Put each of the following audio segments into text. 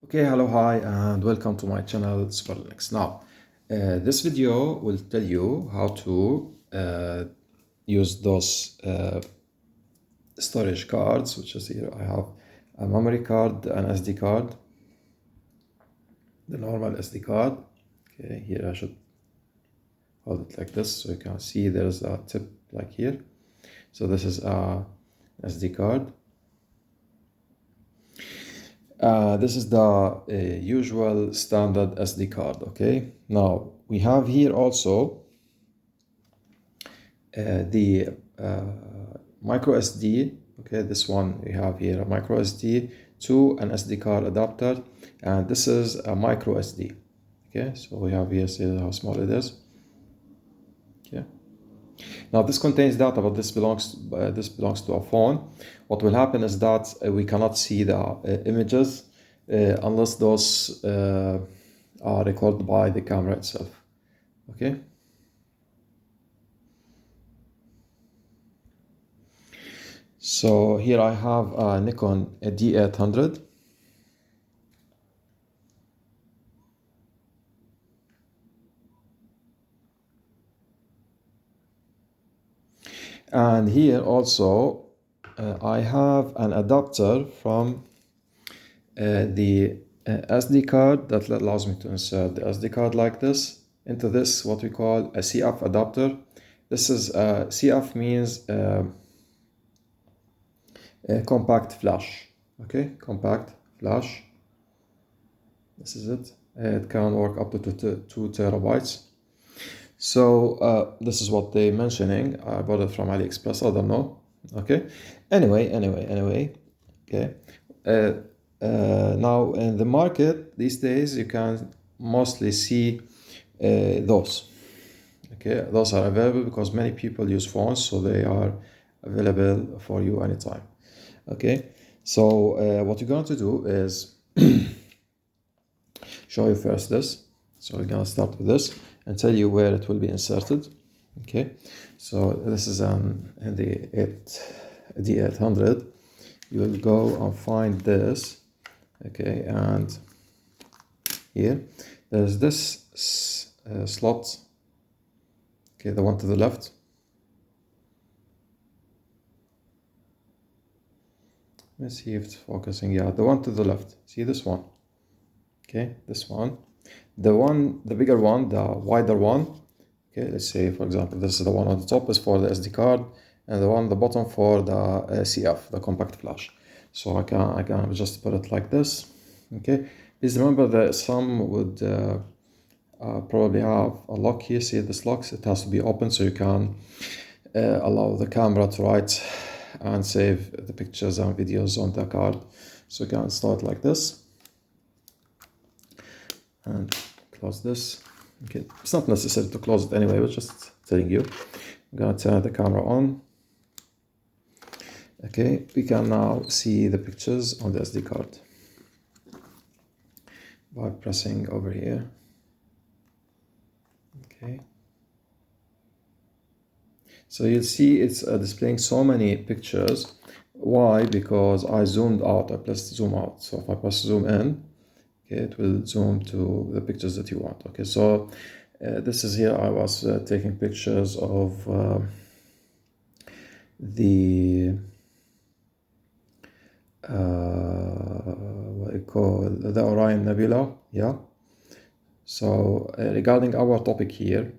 Okay, hello, hi, and welcome to my channel Super Linux. Now, this video will tell you how to use those storage cards, which is here. I have a memory card, an SD card, the normal SD card. Okay, here I should hold it like this so you can see there's a tip like here. So this is a SD card. This is the usual standard SD card. Okay, now we have here also the micro SD. Okay, this one we have here a micro SD to an SD card adapter, and this is a micro SD. Okay, so we have here, see how small it is. Okay, now this contains data, but this belongs to a phone. What will happen is that we cannot see the images unless those are recorded by the camera itself. Okay. So here I have a Nikon D800. And here also I have an adapter from the SD card that allows me to insert the SD card like this into this, what we call a CF adapter. This is CF means compact flash. Okay, compact flash. This is it. It can work up to 2 terabytes. So this is what they're mentioning. I bought it from AliExpress. I don't know. Okay. Anyway. Okay. Now in the market these days, you can mostly see those. Okay, those are available because many people use phones, so they are available for you anytime. Okay. So what you're going to do is show you first this. So we're gonna start with this and tell you where it will be inserted. Okay, so this is in the D800. You will go and find this. Okay, and here there's this slot. Okay, the one to the left. Let's see if it's focusing. Yeah, the one to the left. See this one? Okay, this one. The bigger one, the wider one. Okay, let's say for example this is the one on the top is for the SD card, and the one on the bottom for the CF, the compact flash. So I can just put it like this. Okay, please remember that some would probably have a lock here. See this locks, it has to be open so you can allow the camera to write and save the pictures and videos on the card. So you can install it like this and close this. Okay, it's not necessary to close it anyway, but just telling you. I'm gonna turn the camera on. Okay, we can now see the pictures on the SD card by pressing over here. Okay, so you'll see it's displaying so many pictures. Why? Because I zoomed out. I pressed zoom out. So if I press zoom in, okay, it will zoom to the pictures that you want. Okay, so this is here. I was taking pictures of the what you call the Orion Nebula. Yeah. So regarding our topic here,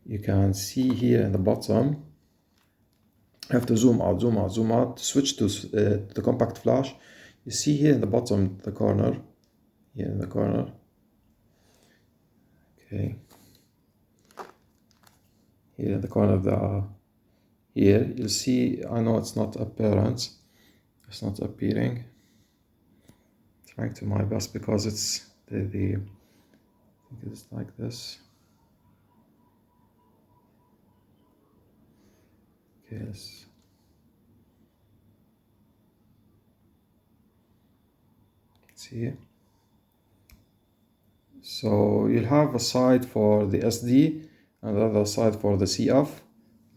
you can see here in the bottom. I have to zoom out, switch to the compact flash. You see here in the bottom, the corner, here in the corner. Okay. Here in the corner of the, here, you'll see, I know it's not apparent. It's not appearing. Trying to my best because it's I think it's like this. Okay, let's see. So you'll have a side for the SD and the other side for the CF.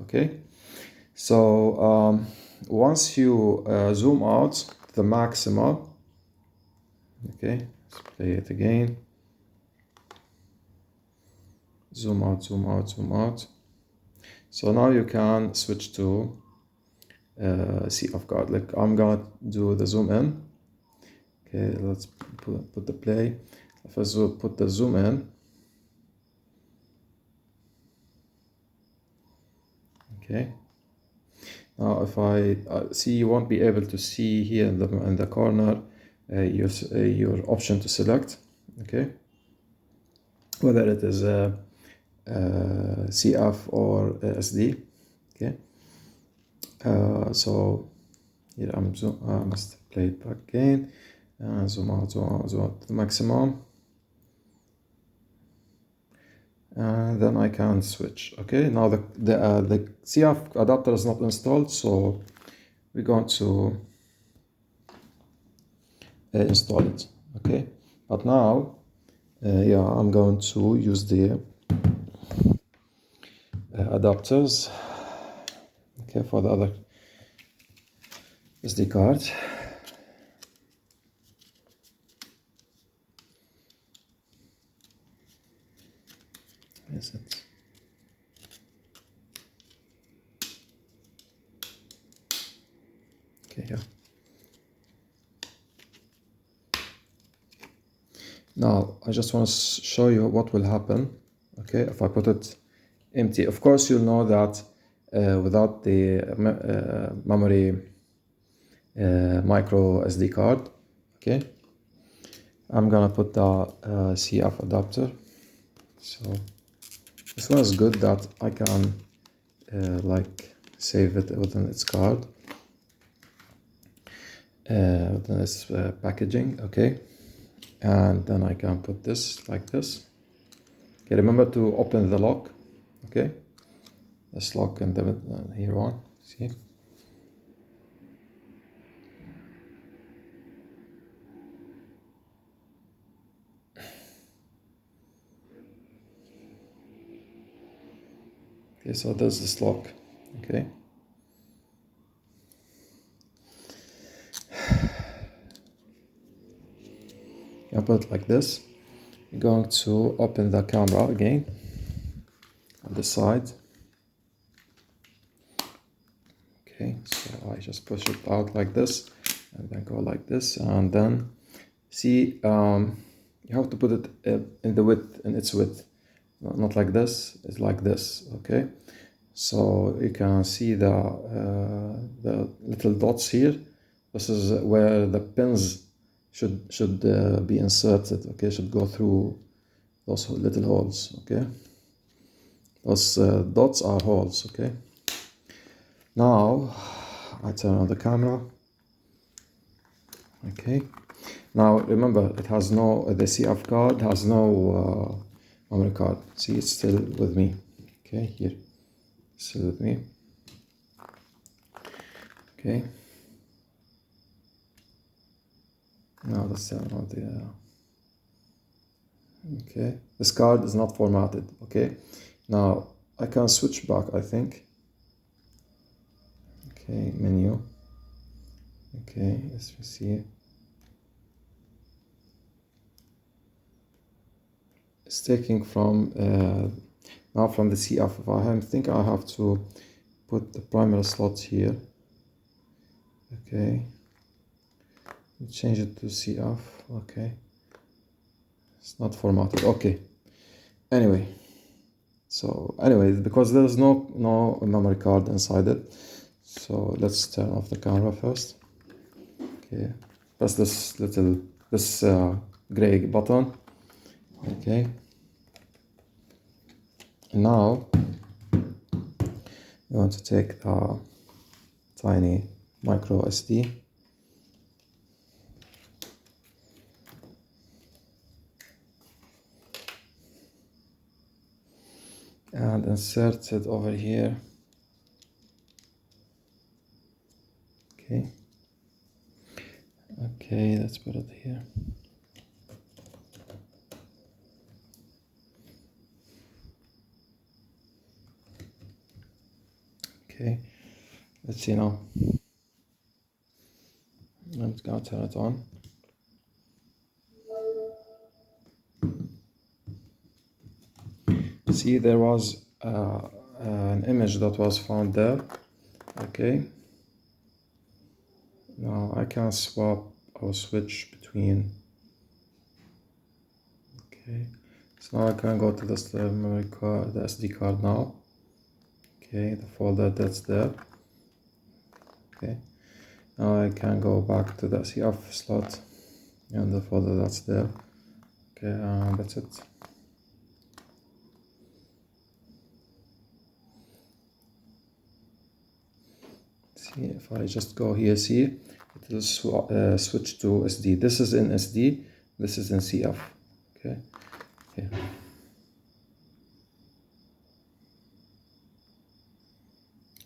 Okay, so once you zoom out the maxima, Okay, let's play it again. Zoom out, zoom out, zoom out. So now you can switch to see off guard. Like I'm gonna do the zoom in. Okay, let's put the play. If I put the zoom in. Okay. Now if I see, you won't be able to see here in the corner your option to select. Okay. Whether it is CF or SD. Okay. So here I must play it back again. Zoom out, zoom out, zoom out to the maximum. And then I can switch. Okay, now the CF adapter is not installed, so we're going to install it. Okay, but now yeah, I'm going to use the adapters. Okay, for the other SD card. Is it? Okay, yeah. Now I just want to show you what will happen. Okay, if I put it empty. Of course, you'll know that without the memory micro SD card. Okay, I'm gonna put the CF adapter. So this one is good that I can like save it within its card, within its packaging. Okay, and then I can put this like this. Okay, remember to open the lock. Okay, this lock and the here one. See. Okay, so there's this lock. Okay. I put it like this. You're going to open the camera again on the side. Okay, so I just push it out like this and then go like this, and then see you have to put it in the width, in its width, not like this, it's like this. Okay, so you can see the little dots here. This is where the pins should be inserted. Okay, should go through those little holes. Okay, those dots are holes. Okay, now I turn on the camera. Okay, now remember it has no, the CF card has no memory card. See, it's still with me. Okay, here, still with me. Okay, now let's turn on the okay, this card is not formatted. Okay, now I can switch back, I think. Okay, menu. Okay, let's see. It's taking from now from the CF. I think I have to put the primary slot here. Okay, change it to CF. Okay, it's not formatted. Okay, anyway, so because there's no memory card inside it, so let's turn off the camera first. Okay, press this gray button. Okay, and now you want to take a tiny micro SD. And insert it over here. Okay. Okay, let's put it here. Okay, let's see now. I'm gonna turn it on. See, there was an image that was found there. Okay, now I can swap or switch between. Okay, so now I can go to this memory card, the SD card now. Okay, the folder that's there. Okay, now I can go back to the CF slot and the folder that's there. Okay, that's it. See, if I just go here, see, it will switch to SD. This is in SD, this is in CF. Okay, here.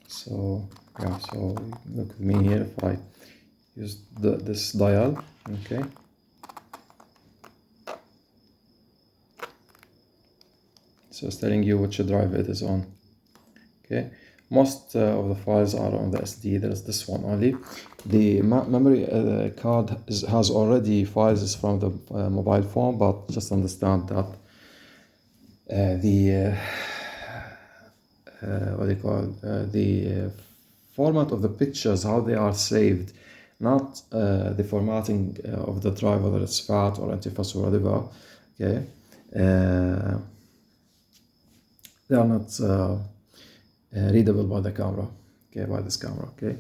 So yeah, so look at me here. If I use this dial, okay, so it's telling you which drive it is on. Okay, most of the files are on the SD. There's this one only. The memory card has already files from the mobile phone, but just understand that what do you call the format of the pictures, how they are saved, not the formatting of the drive, whether it's FAT or NTFS or whatever. Okay, they are not readable by the camera. Okay, by this camera. Okay,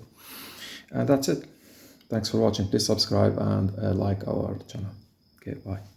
and that's it. Thanks for watching. Please subscribe and like our channel. Okay, bye.